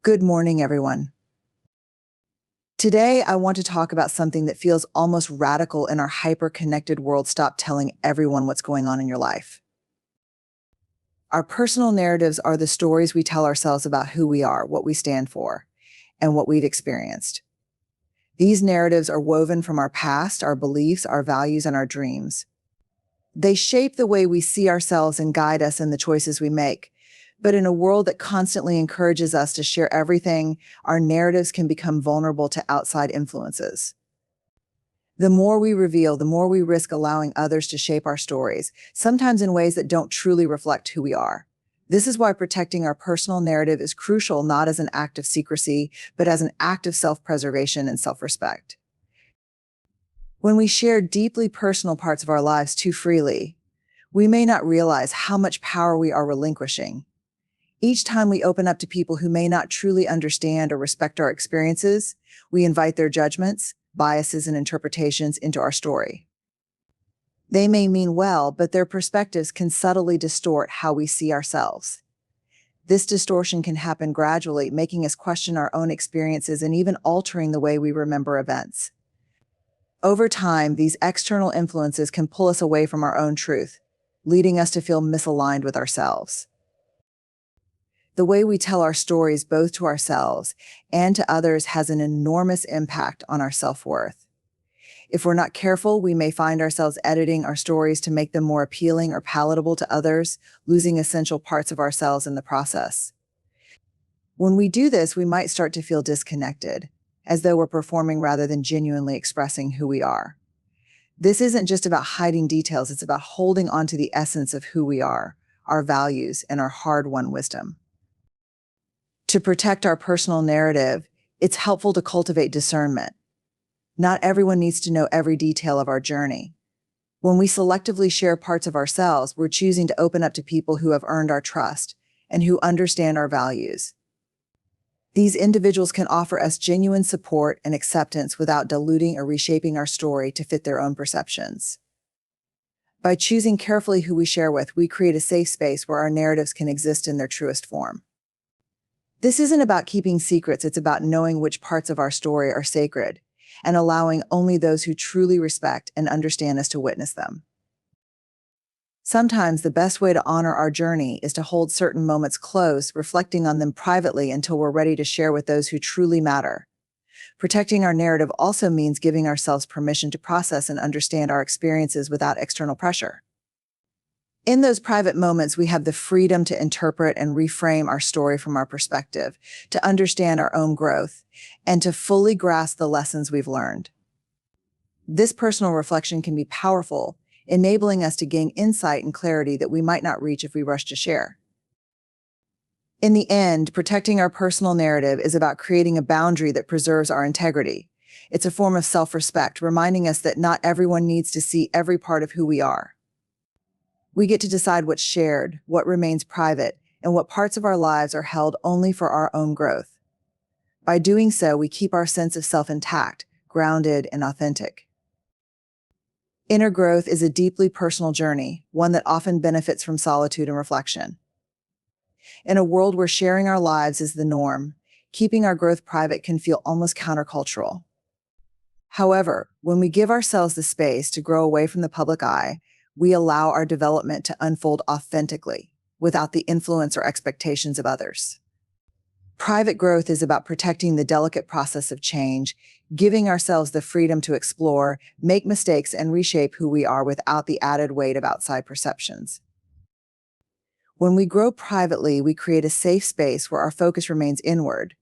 Good morning, everyone. Today, I want to talk about something that feels almost radical in our hyper-connected world. Stop telling everyone what's going on in your life. Our personal narratives are the stories we tell ourselves about who we are, what we stand for, and what we've experienced. These narratives are woven from our past, our beliefs, our values, and our dreams. They shape the way we see ourselves and guide us in the choices we make. But in a world that constantly encourages us to share everything, our narratives can become vulnerable to outside influences. The more we reveal, the more we risk allowing others to shape our stories, sometimes in ways that don't truly reflect who we are. This is why protecting our personal narrative is crucial, not as an act of secrecy, but as an act of self-preservation and self-respect. When we share deeply personal parts of our lives too freely, we may not realize how much power we are relinquishing. Each time we open up to people who may not truly understand or respect our experiences, we invite their judgments, biases, and interpretations into our story. They may mean well, but their perspectives can subtly distort how we see ourselves. This distortion can happen gradually, making us question our own experiences and even altering the way we remember events. Over time, these external influences can pull us away from our own truth, leading us to feel misaligned with ourselves. The way we tell our stories both to ourselves and to others has an enormous impact on our self-worth. If we're not careful, we may find ourselves editing our stories to make them more appealing or palatable to others, losing essential parts of ourselves in the process. When we do this, we might start to feel disconnected, as though we're performing rather than genuinely expressing who we are. This isn't just about hiding details, it's about holding on to the essence of who we are, our values, and our hard-won wisdom. To protect our personal narrative, it's helpful to cultivate discernment. Not everyone needs to know every detail of our journey. When we selectively share parts of ourselves, we're choosing to open up to people who have earned our trust and who understand our values. These individuals can offer us genuine support and acceptance without diluting or reshaping our story to fit their own perceptions. By choosing carefully who we share with, we create a safe space where our narratives can exist in their truest form. This isn't about keeping secrets, it's about knowing which parts of our story are sacred and allowing only those who truly respect and understand us to witness them. Sometimes the best way to honor our journey is to hold certain moments close, reflecting on them privately until we're ready to share with those who truly matter. Protecting our narrative also means giving ourselves permission to process and understand our experiences without external pressure. In those private moments, we have the freedom to interpret and reframe our story from our perspective, to understand our own growth, and to fully grasp the lessons we've learned. This personal reflection can be powerful, enabling us to gain insight and clarity that we might not reach if we rush to share. In the end, protecting our personal narrative is about creating a boundary that preserves our integrity. It's a form of self-respect, reminding us that not everyone needs to see every part of who we are. We get to decide what's shared, what remains private, and what parts of our lives are held only for our own growth. By doing so, we keep our sense of self intact, grounded, and authentic. Inner growth is a deeply personal journey, one that often benefits from solitude and reflection. In a world where sharing our lives is the norm, keeping our growth private can feel almost countercultural. However, when we give ourselves the space to grow away from the public eye, we allow our development to unfold authentically, without the influence or expectations of others. Private growth is about protecting the delicate process of change, giving ourselves the freedom to explore, make mistakes, and reshape who we are without the added weight of outside perceptions. When we grow privately, we create a safe space where our focus remains inward.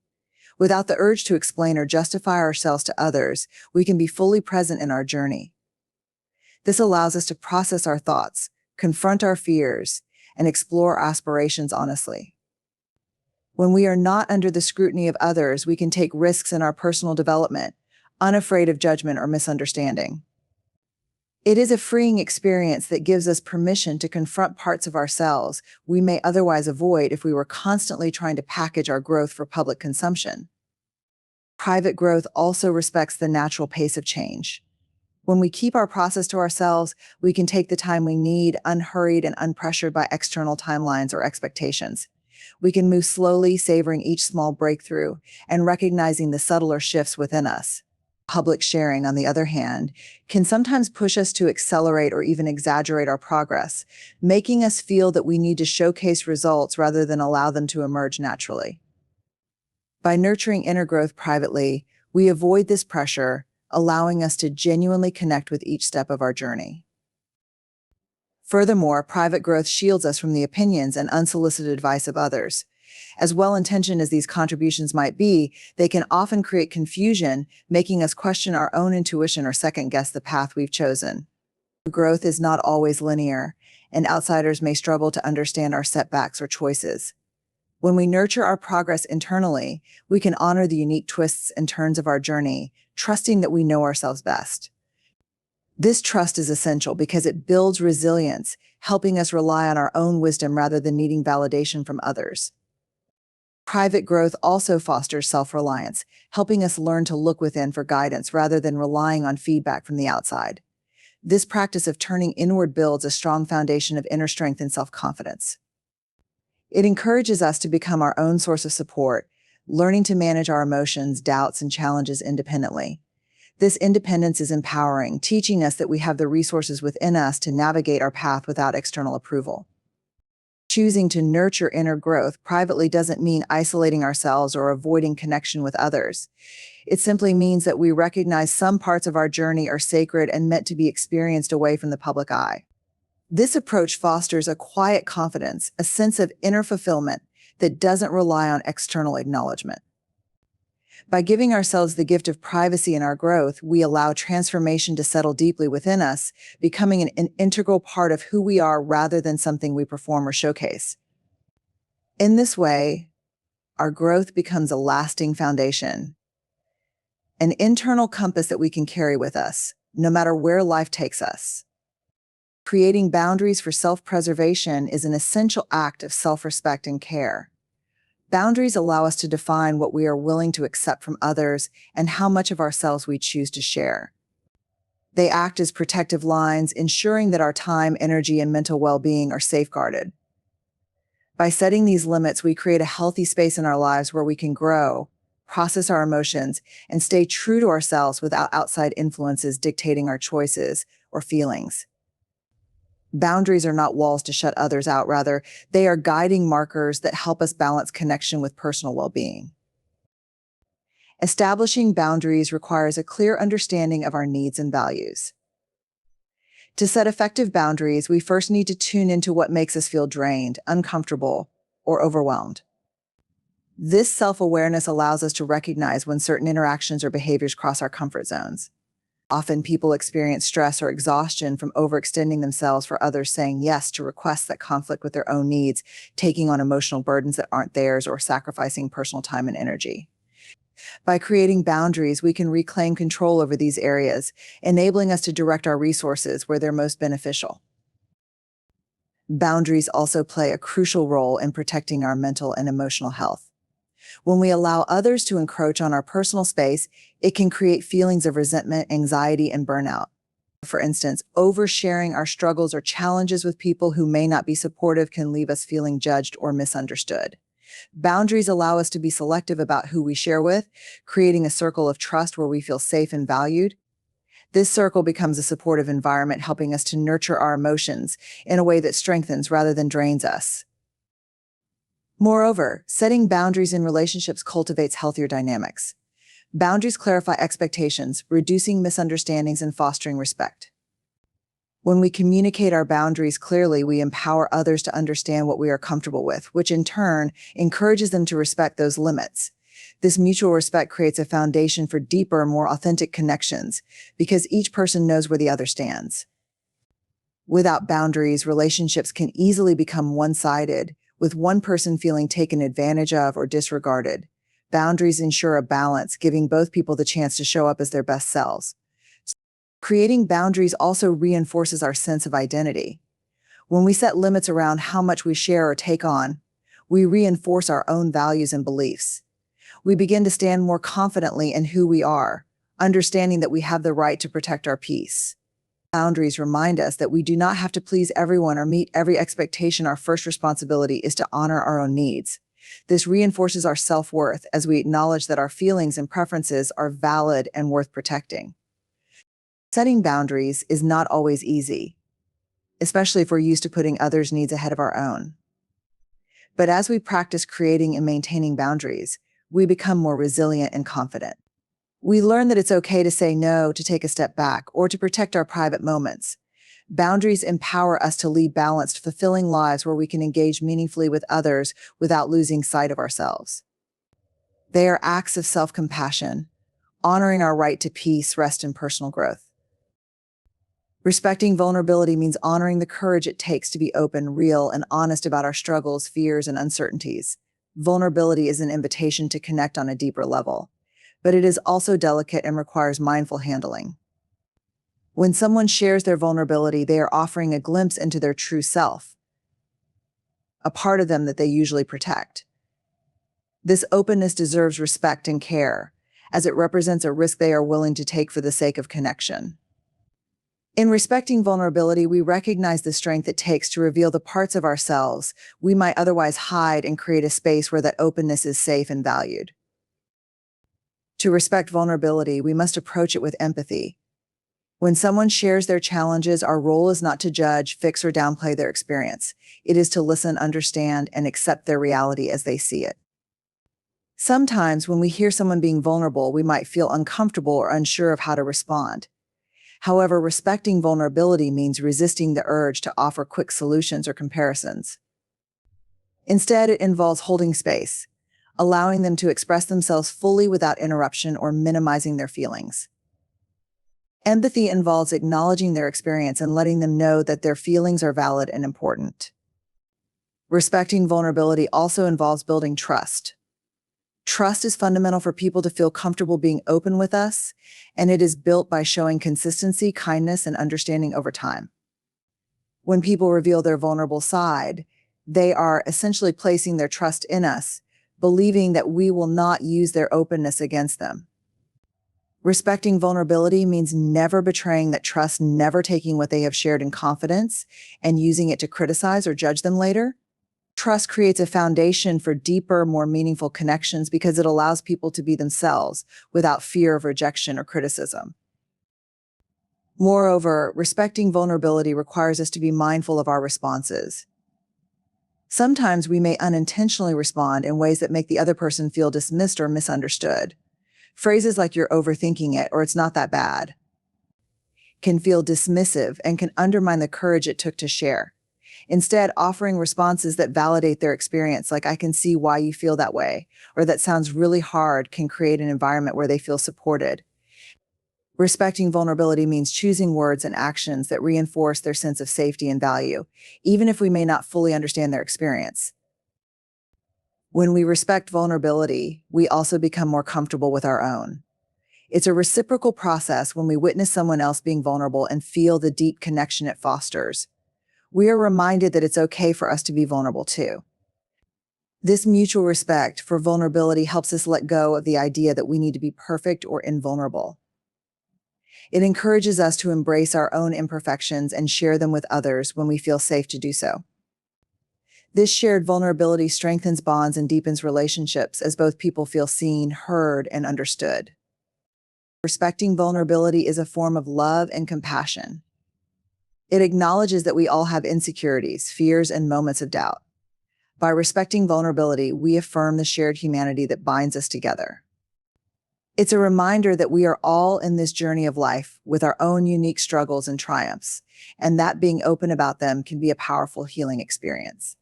Without the urge to explain or justify ourselves to others, we can be fully present in our journey. This allows us to process our thoughts, confront our fears, and explore our aspirations honestly. When we are not under the scrutiny of others, we can take risks in our personal development, unafraid of judgment or misunderstanding. It is a freeing experience that gives us permission to confront parts of ourselves we may otherwise avoid if we were constantly trying to package our growth for public consumption. Private growth also respects the natural pace of change. When we keep our process to ourselves, we can take the time we need, unhurried and unpressured by external timelines or expectations. We can move slowly, savoring each small breakthrough and recognizing the subtler shifts within us. Public sharing, on the other hand, can sometimes push us to accelerate or even exaggerate our progress, making us feel that we need to showcase results rather than allow them to emerge naturally. By nurturing inner growth privately, we avoid this pressure, allowing us to genuinely connect with each step of our journey. Furthermore, private growth shields us from the opinions and unsolicited advice of others. As well-intentioned as these contributions might be, they can often create confusion, making us question our own intuition or second-guess the path we've chosen. Growth is not always linear, and outsiders may struggle to understand our setbacks or choices. When we nurture our progress internally, we can honor the unique twists and turns of our journey, trusting that we know ourselves best. This trust is essential because it builds resilience, helping us rely on our own wisdom rather than needing validation from others. Private growth also fosters self-reliance, helping us learn to look within for guidance rather than relying on feedback from the outside. This practice of turning inward builds a strong foundation of inner strength and self-confidence. It encourages us to become our own source of support, learning to manage our emotions, doubts, and challenges independently. This independence is empowering, teaching us that we have the resources within us to navigate our path without external approval. Choosing to nurture inner growth privately doesn't mean isolating ourselves or avoiding connection with others. It simply means that we recognize some parts of our journey are sacred and meant to be experienced away from the public eye. This approach fosters a quiet confidence, a sense of inner fulfillment that doesn't rely on external acknowledgement. By giving ourselves the gift of privacy in our growth, we allow transformation to settle deeply within us, becoming an integral part of who we are rather than something we perform or showcase. In this way, our growth becomes a lasting foundation, an internal compass that we can carry with us, no matter where life takes us. Creating boundaries for self-preservation is an essential act of self-respect and care. Boundaries allow us to define what we are willing to accept from others and how much of ourselves we choose to share. They act as protective lines, ensuring that our time, energy, and mental well-being are safeguarded. By setting these limits, we create a healthy space in our lives where we can grow, process our emotions, and stay true to ourselves without outside influences dictating our choices or feelings. Boundaries are not walls to shut others out. Rather, they are guiding markers that help us balance connection with personal well-being. Establishing boundaries requires a clear understanding of our needs and values. To set effective boundaries, we first need to tune into what makes us feel drained, uncomfortable, or overwhelmed. This self-awareness allows us to recognize when certain interactions or behaviors cross our comfort zones. Often people experience stress or exhaustion from overextending themselves for others, saying yes to requests that conflict with their own needs, taking on emotional burdens that aren't theirs, or sacrificing personal time and energy. By creating boundaries, we can reclaim control over these areas, enabling us to direct our resources where they're most beneficial. Boundaries also play a crucial role in protecting our mental and emotional health. When we allow others to encroach on our personal space, it can create feelings of resentment, anxiety, and burnout. For instance, oversharing our struggles or challenges with people who may not be supportive can leave us feeling judged or misunderstood. Boundaries allow us to be selective about who we share with, creating a circle of trust where we feel safe and valued. This circle becomes a supportive environment, helping us to nurture our emotions in a way that strengthens rather than drains us. Moreover, setting boundaries in relationships cultivates healthier dynamics. Boundaries clarify expectations, reducing misunderstandings and fostering respect. When we communicate our boundaries clearly, we empower others to understand what we are comfortable with, which in turn encourages them to respect those limits. This mutual respect creates a foundation for deeper, more authentic connections, because each person knows where the other stands. Without boundaries, relationships can easily become one-sided, with one person feeling taken advantage of or disregarded. Boundaries ensure a balance, giving both people the chance to show up as their best selves. Creating boundaries also reinforces our sense of identity. When we set limits around how much we share or take on, we reinforce our own values and beliefs. We begin to stand more confidently in who we are, understanding that we have the right to protect our peace. Boundaries remind us that we do not have to please everyone or meet every expectation. Our first responsibility is to honor our own needs. This reinforces our self-worth as we acknowledge that our feelings and preferences are valid and worth protecting. Setting boundaries is not always easy, especially if we're used to putting others' needs ahead of our own. But as we practice creating and maintaining boundaries, we become more resilient and confident. We learn that it's okay to say no, to take a step back, or to protect our private moments. Boundaries empower us to lead balanced, fulfilling lives where we can engage meaningfully with others without losing sight of ourselves. They are acts of self-compassion, honoring our right to peace, rest, and personal growth. Respecting vulnerability means honoring the courage it takes to be open, real, and honest about our struggles, fears, and uncertainties. Vulnerability is an invitation to connect on a deeper level, but it is also delicate and requires mindful handling. When someone shares their vulnerability, they are offering a glimpse into their true self, a part of them that they usually protect. This openness deserves respect and care, as it represents a risk they are willing to take for the sake of connection. In respecting vulnerability, we recognize the strength it takes to reveal the parts of ourselves we might otherwise hide and create a space where that openness is safe and valued. To respect vulnerability, we must approach it with empathy. When someone shares their challenges, our role is not to judge, fix, or downplay their experience. It is to listen, understand, and accept their reality as they see it. Sometimes when we hear someone being vulnerable, we might feel uncomfortable or unsure of how to respond. However, respecting vulnerability means resisting the urge to offer quick solutions or comparisons. Instead, it involves holding space, allowing them to express themselves fully without interruption or minimizing their feelings. Empathy involves acknowledging their experience and letting them know that their feelings are valid and important. Respecting vulnerability also involves building trust. Trust is fundamental for people to feel comfortable being open with us, and it is built by showing consistency, kindness, and understanding over time. When people reveal their vulnerable side, they are essentially placing their trust in us, believing that we will not use their openness against them. Respecting vulnerability means never betraying that trust, never taking what they have shared in confidence and using it to criticize or judge them later. Trust creates a foundation for deeper, more meaningful connections because it allows people to be themselves without fear of rejection or criticism. Moreover, respecting vulnerability requires us to be mindful of our responses. Sometimes we may unintentionally respond in ways that make the other person feel dismissed or misunderstood. Phrases like "you're overthinking it" or "it's not that bad" can feel dismissive and can undermine the courage it took to share. Instead, offering responses that validate their experience, like "I can see why you feel that way," or "that sounds really hard," can create an environment where they feel supported. Respecting vulnerability means choosing words and actions that reinforce their sense of safety and value, even if we may not fully understand their experience. When we respect vulnerability, we also become more comfortable with our own. It's a reciprocal process when we witness someone else being vulnerable and feel the deep connection it fosters. We are reminded that it's okay for us to be vulnerable too. This mutual respect for vulnerability helps us let go of the idea that we need to be perfect or invulnerable. It encourages us to embrace our own imperfections and share them with others when we feel safe to do so. This shared vulnerability strengthens bonds and deepens relationships as both people feel seen, heard, and understood. Respecting vulnerability is a form of love and compassion. It acknowledges that we all have insecurities, fears, and moments of doubt. By respecting vulnerability, we affirm the shared humanity that binds us together. It's a reminder that we are all in this journey of life with our own unique struggles and triumphs, and that being open about them can be a powerful healing experience.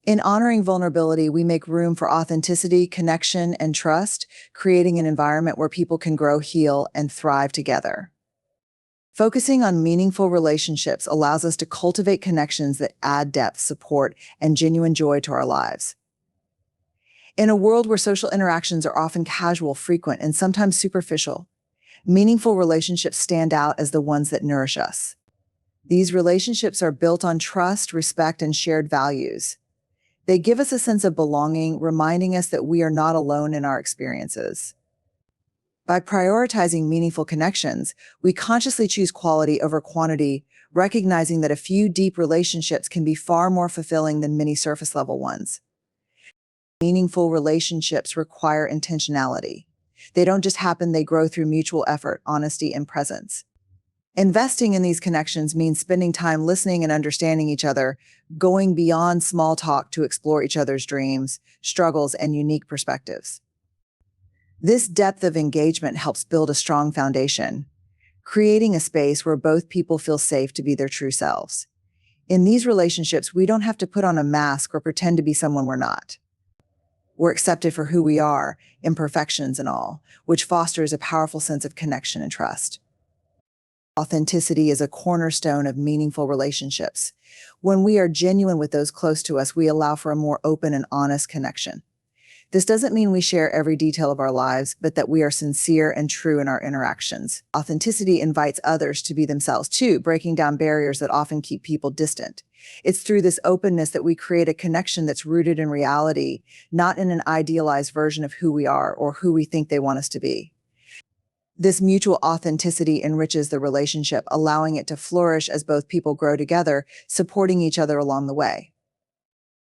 In honoring vulnerability, we make room for authenticity, connection, and trust, creating an environment where people can grow, heal, and thrive together. Focusing on meaningful relationships allows us to cultivate connections that add depth, support, and genuine joy to our lives. In a world where social interactions are often casual, frequent, and sometimes superficial, meaningful relationships stand out as the ones that nourish us. These relationships are built on trust, respect, and shared values. They give us a sense of belonging, reminding us that we are not alone in our experiences. By prioritizing meaningful connections, we consciously choose quality over quantity, recognizing that a few deep relationships can be far more fulfilling than many surface-level ones. Meaningful relationships require intentionality. They don't just happen, they grow through mutual effort, honesty, and presence. Investing in these connections means spending time listening and understanding each other, going beyond small talk to explore each other's dreams, struggles, and unique perspectives. This depth of engagement helps build a strong foundation, creating a space where both people feel safe to be their true selves. In these relationships, we don't have to put on a mask or pretend to be someone we're not. We're accepted for who we are, imperfections and all, which fosters a powerful sense of connection and trust. Authenticity is a cornerstone of meaningful relationships. When we are genuine with those close to us, we allow for a more open and honest connection. This doesn't mean we share every detail of our lives, but that we are sincere and true in our interactions. Authenticity invites others to be themselves too, breaking down barriers that often keep people distant. It's through this openness that we create a connection that's rooted in reality, not in an idealized version of who we are or who we think they want us to be. This mutual authenticity enriches the relationship, allowing it to flourish as both people grow together, supporting each other along the way.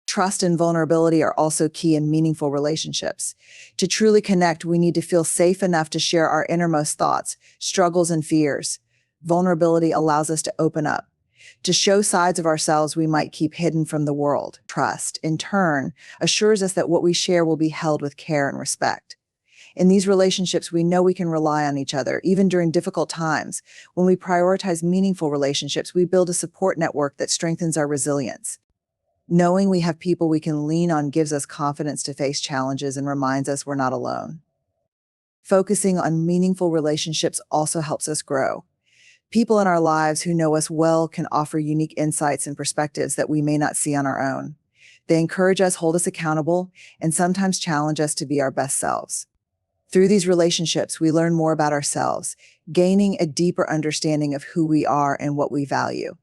Trust and vulnerability are also key in meaningful relationships. To truly connect, we need to feel safe enough to share our innermost thoughts, struggles, and fears. Vulnerability allows us to open up, to show sides of ourselves we might keep hidden from the world. Trust, in turn, assures us that what we share will be held with care and respect. In these relationships, we know we can rely on each other, even during difficult times. When we prioritize meaningful relationships, we build a support network that strengthens our resilience. Knowing we have people we can lean on gives us confidence to face challenges and reminds us we're not alone. Focusing on meaningful relationships also helps us grow. People in our lives who know us well can offer unique insights and perspectives that we may not see on our own. They encourage us, hold us accountable, and sometimes challenge us to be our best selves. Through these relationships, we learn more about ourselves, gaining a deeper understanding of who we are and what we value.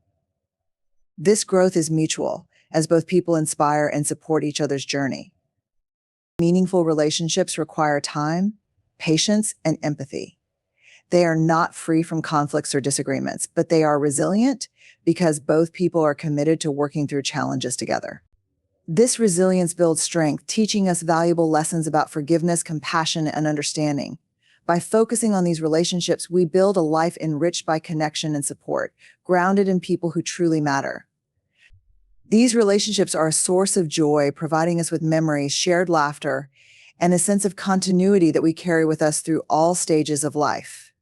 This growth is mutual, as both people inspire and support each other's journey. Meaningful relationships require time, patience, and empathy. They are not free from conflicts or disagreements, but they are resilient because both people are committed to working through challenges together. This resilience builds strength, teaching us valuable lessons about forgiveness, compassion, and understanding. By focusing on these relationships, we build a life enriched by connection and support, grounded in people who truly matter. These relationships are a source of joy, providing us with memories, shared laughter, and a sense of continuity that we carry with us through all stages of life.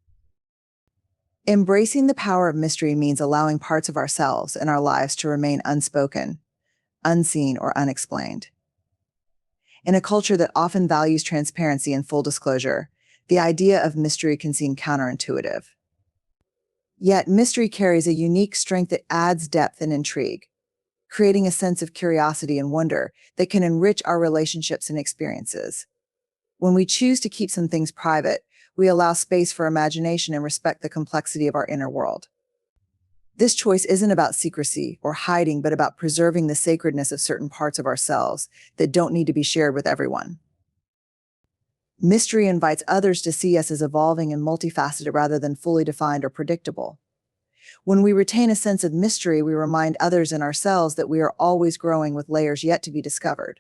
Embracing the power of mystery means allowing parts of ourselves and our lives to remain unspoken, unseen, or unexplained. In a culture that often values transparency and full disclosure, the idea of mystery can seem counterintuitive. Yet, mystery carries a unique strength that adds depth and intrigue, creating a sense of curiosity and wonder that can enrich our relationships and experiences. When we choose to keep some things private, we allow space for imagination and respect the complexity of our inner world. This choice isn't about secrecy or hiding, but about preserving the sacredness of certain parts of ourselves that don't need to be shared with everyone. Mystery invites others to see us as evolving and multifaceted rather than fully defined or predictable. When we retain a sense of mystery, we remind others and ourselves that we are always growing with layers yet to be discovered.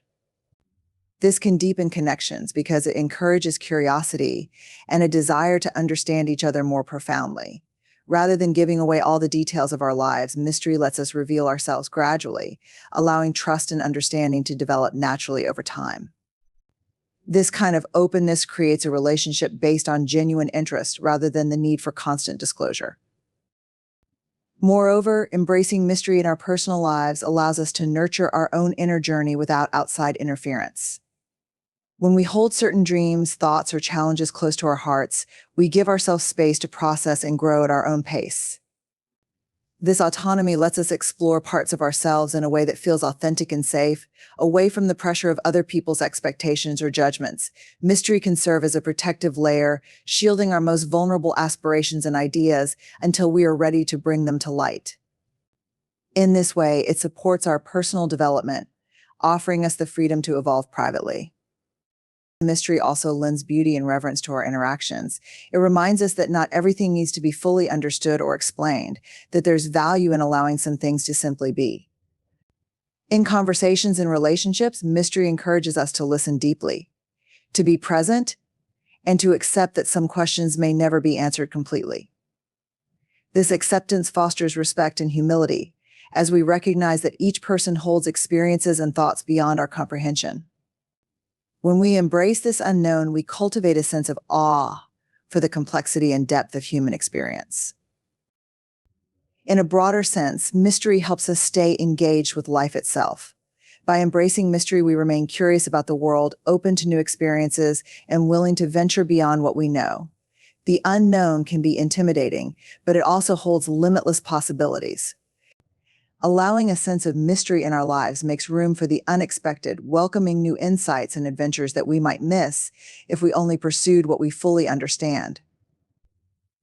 This can deepen connections because it encourages curiosity and a desire to understand each other more profoundly. Rather than giving away all the details of our lives, mystery lets us reveal ourselves gradually, allowing trust and understanding to develop naturally over time. This kind of openness creates a relationship based on genuine interest rather than the need for constant disclosure. Moreover, embracing mystery in our personal lives allows us to nurture our own inner journey without outside interference. When we hold certain dreams, thoughts, or challenges close to our hearts, we give ourselves space to process and grow at our own pace. This autonomy lets us explore parts of ourselves in a way that feels authentic and safe, away from the pressure of other people's expectations or judgments. Mystery can serve as a protective layer, shielding our most vulnerable aspirations and ideas until we are ready to bring them to light. In this way, it supports our personal development, offering us the freedom to evolve privately. Mystery also lends beauty and reverence to our interactions. It reminds us that not everything needs to be fully understood or explained, that there's value in allowing some things to simply be. In conversations and relationships, mystery encourages us to listen deeply, to be present, and to accept that some questions may never be answered completely. This acceptance fosters respect and humility, as we recognize that each person holds experiences and thoughts beyond our comprehension. When we embrace this unknown, we cultivate a sense of awe for the complexity and depth of human experience. In a broader sense, mystery helps us stay engaged with life itself. By embracing mystery, we remain curious about the world, open to new experiences, and willing to venture beyond what we know. The unknown can be intimidating, but it also holds limitless possibilities. Allowing a sense of mystery in our lives makes room for the unexpected, welcoming new insights and adventures that we might miss if we only pursued what we fully understand.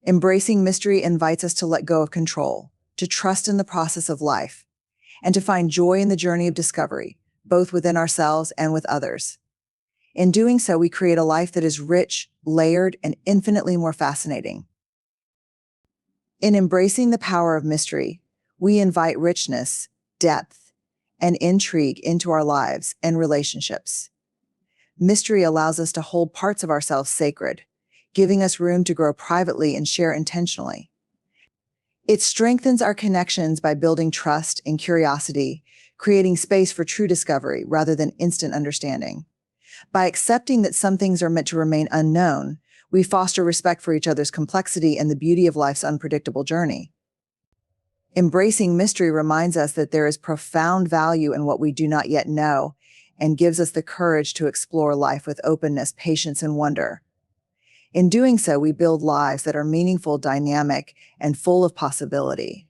Embracing mystery invites us to let go of control, to trust in the process of life, and to find joy in the journey of discovery, both within ourselves and with others. In doing so, we create a life that is rich, layered, and infinitely more fascinating. In embracing the power of mystery, we invite richness, depth, and intrigue into our lives and relationships. Mystery allows us to hold parts of ourselves sacred, giving us room to grow privately and share intentionally. It strengthens our connections by building trust and curiosity, creating space for true discovery rather than instant understanding. By accepting that some things are meant to remain unknown, we foster respect for each other's complexity and the beauty of life's unpredictable journey. Embracing mystery reminds us that there is profound value in what we do not yet know and gives us the courage to explore life with openness, patience, and wonder. In doing so, we build lives that are meaningful, dynamic, and full of possibility.